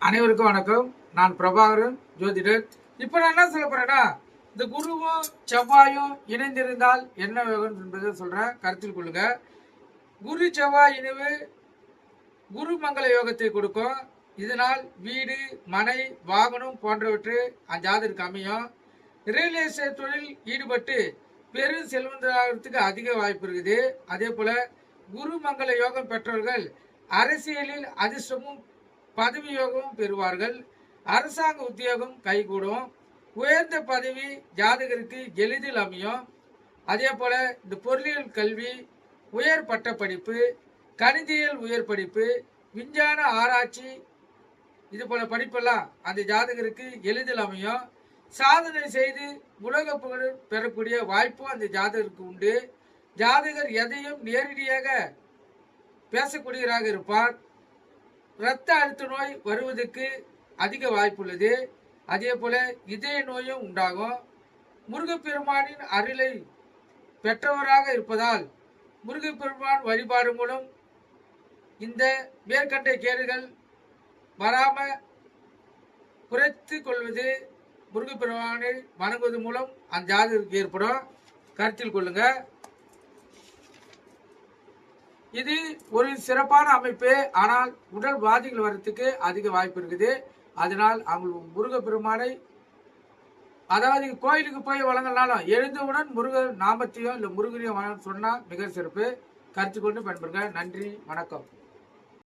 அனைவருக்கும் வணக்கம். நான் பிரபாகரன், ஜோதிடர். இப்போ நான் என்ன சொல்ல போறேன்னா, இந்த குருவும் செவ்வாயும் இணைந்திருந்தால் என்ன யோகம் என்பதை சொல்றேன், கருத்தில் கொள்ளுங்க. குரு செவ்வாய் இணைவு குரு மங்கள யோகத்தை கொடுக்கும். இதனால் வீடு, மனை, வாகனம் போன்றவற்று அஞ்சாதற்கு அமையும். ரியல் எஸ்டேட் தொழில் ஈடுபட்டு பெரும் செல்வந்தராகிறதுக்கு அதிக வாய்ப்பு இருக்குது. அதே போல குரு மங்கள யோகம் பெற்றவர்கள் அரசியலில் அதிர்ஷ்டமும் பதவி யோகமும் பெறுவார்கள். அரசாங்க உத்தியோகம் கைகூடும். உயர்ந்த பதவி ஜாதகருக்கு எளிதில் அமையும். அதே போல இந்த பொருளியல் கல்வி, உயர் பட்ட படிப்பு, கணிதியல் உயர் படிப்பு, விஞ்ஞான ஆராய்ச்சி, இது போல படிப்பெல்லாம் அந்த ஜாதகருக்கு எளிதில் அமையும். சாதனை செய்து உலக புகழ் பெறக்கூடிய வாய்ப்பும் அந்த ஜாதகருக்கு உண்டு. ஜாதகர் எதையும் நேரடியாக பேசக்கூடியவராக இருப்பார். இரத்த அழுத்த நோய் வருவதற்கு அதிக வாய்ப்பு உள்ளது. அதே போல இதய நோயும் உண்டாகும். முருகப்பெருமானின் அருளை பெற்றவராக இருப்பதால் முருகப்பெருமான் வழிபாடு மூலம் இந்த மேற்கண்ட கேடுகள் வராம குறைத்து கொள்வது, முருகப்பெருமானை வணங்குவது மூலம் அந்த ஜாதகருக்கு ஏற்படும். கருத்தில் கொள்ளுங்க. இது ஒரு சிறப்பான அமைப்பு. ஆனால் உடல் பாதிகள் வர்றதுக்கு அதிக வாய்ப்பு இருக்குது. அதனால் அவங்க முருகப்பெருமானை, அதாவது கோயிலுக்கு போய் வழங்கினாலும் எழுந்தவுடன் முருகர் நாமத்தையும் இல்லை முருகனையும் சொன்னா மிக சிறப்பு. கருத்து கொண்டு பயன்படுங்க. நன்றி, வணக்கம்.